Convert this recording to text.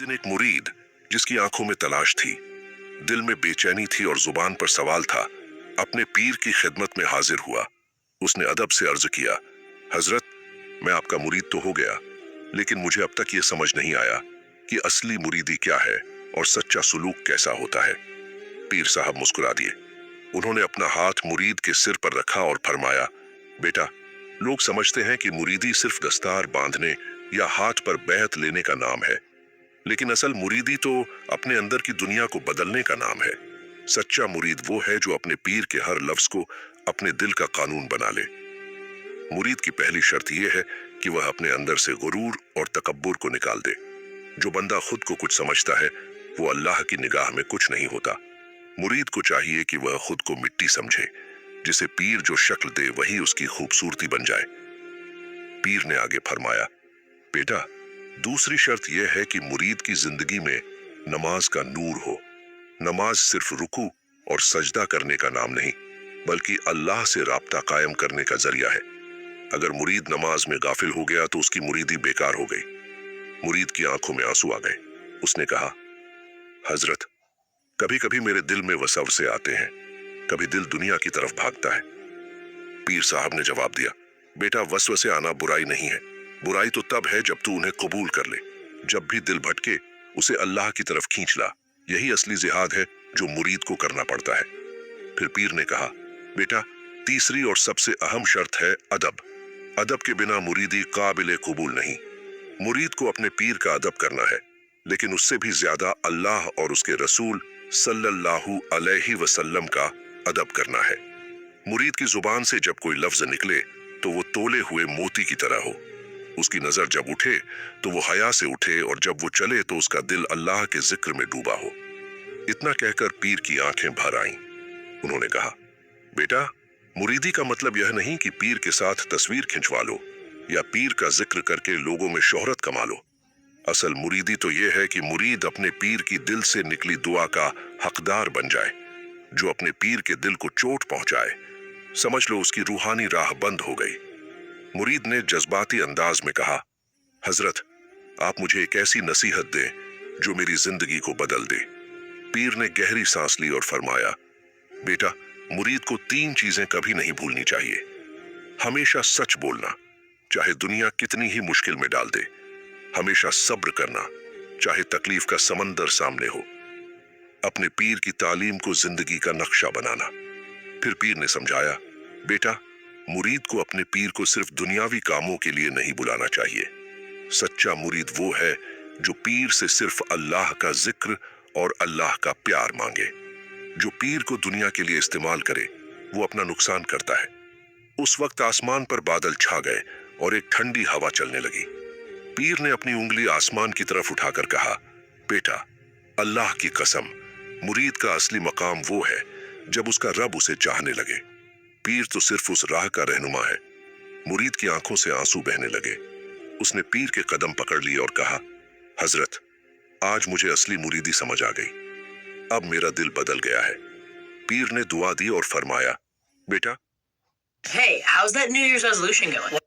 दिन एक मुरीद जिसकी आंखों में तलाश थी, दिल में बेचैनी थी और जुबान पर सवाल था, अपने पीर की खिदमत में हाजिर हुआ। उसने अदब से अर्ज किया, हजरत, मैं आपका मुरीद तो हो गया, लेकिन मुझे अब तक ये समझ नहीं आया कि असली मुरीदी क्या है और सच्चा सुलूक कैसा होता है। पीर साहब मुस्कुरा दिए। उन्होंने अपना हाथ मुरीद के सिर पर रखा और फरमाया, बेटा, लोग समझते हैं कि मुरीदी सिर्फ दस्तार बांधने या हाथ पर बैत लेने का नाम है, लेकिन असल मुरीदी तो अपने अंदर की दुनिया को बदलने का नाम है। सच्चा मुरीद वो है जो अपने पीर के हर लफ्ज को अपने दिल का कानून बना ले। मुरीद की पहली शर्त यह है कि वह अपने अंदर से गुरूर और तकब्बुर को निकाल दे। जो बंदा खुद को कुछ समझता है वो अल्लाह की निगाह में कुछ नहीं होता। मुरीद को चाहिए कि वह खुद को मिट्टी समझे, जिसे पीर जो शक्ल दे वही उसकी खूबसूरती बन जाए। पीर ने आगे फरमाया, बेटा, दूसरी शर्त यह है कि मुरीद की जिंदगी में नमाज का नूर हो। नमाज सिर्फ रुकू और सजदा करने का नाम नहीं, बल्कि अल्लाह से राब्ता कायम करने का जरिया है। अगर मुरीद नमाज में गाफिल हो गया तो उसकी मुरीदी बेकार हो गई। मुरीद की आंखों में आंसू आ गए। उसने कहा, हजरत, कभी कभी मेरे दिल में वसवसे आते हैं, कभी दिल दुनिया की तरफ भागता है। पीर साहब ने जवाब दिया, बेटा, वसवसे आना बुराई नहीं है। बुराई तो तब है जब तू उन्हें कबूल कर ले। जब भी दिल भटके उसे अल्लाह की तरफ खींच ला। यही असली जिहाद है जो मुरीद को करना पड़ता है। फिर पीर ने कहा, बेटा, तीसरी और सबसे अहम शर्त है अदब। अदब के बिना मुरीदी काबिले कबूल नहीं। मुरीद को अपने पीर का अदब करना है, लेकिन उससे भी ज्यादा अल्लाह और उसके रसूल सल्लल्लाहु अलैहि वसल्लम का अदब करना है। मुरीद की जुबान से जब कोई लफ्ज निकले तो वो तोले हुए मोती की तरह हो। उसकी नजर जब उठे तो वो हया से उठे, और जब वो चले तो उसका दिल अल्लाह के जिक्र में डूबा हो। इतना कहकर पीर की आंखें भर आईं। उन्होंने कहा, बेटा, मुरीदी का मतलब यह नहीं कि पीर के साथ तस्वीर खिंचवा लो या पीर का जिक्र करके लोगों में शोहरत कमा लो। असल मुरीदी तो यह है कि मुरीद अपने पीर की दिल से निकली दुआ का हकदार बन जाए। जो अपने पीर के दिल को चोट पहुंचाए, समझ लो उसकी रूहानी राह बंद हो गई। मुरीद ने जज्बाती अंदाज में कहा, हजरत, आप मुझे एक ऐसी नसीहत दें जो मेरी जिंदगी को बदल दे। पीर ने गहरी सांस ली और फरमाया, बेटा, मुरीद को 3 चीजें कभी नहीं भूलनी चाहिए। हमेशा सच बोलना, चाहे दुनिया कितनी ही मुश्किल में डाल दे। हमेशा सब्र करना, चाहे तकलीफ का समंदर सामने हो। अपने पीर की तालीम को जिंदगी का नक्शा बनाना। फिर पीर ने समझाया, बेटा, मुरीद को अपने पीर को सिर्फ दुनियावी कामों के लिए नहीं बुलाना चाहिए। सच्चा मुरीद वो है जो पीर से सिर्फ अल्लाह का जिक्र और अल्लाह का प्यार मांगे। जो पीर को दुनिया के लिए इस्तेमाल करे वो अपना नुकसान करता है। उस वक्त आसमान पर बादल छा गए और एक ठंडी हवा चलने लगी। पीर ने अपनी उंगली आसमान की तरफ उठाकर कहा, बेटा, अल्लाह की कसम, मुरीद का असली मकाम वो है जब उसका रब उसे चाहने लगे। पीर तो सिर्फ उस राह का रहनुमा है। मुरीद की आंखों से आंसू बहने लगे। उसने पीर के कदम पकड़ लिए और कहा, हजरत, आज मुझे असली मुरीदी समझ आ गई। अब मेरा दिल बदल गया है। पीर ने दुआ दी और फरमाया, बेटा, Hey, how's that New Year's resolution going?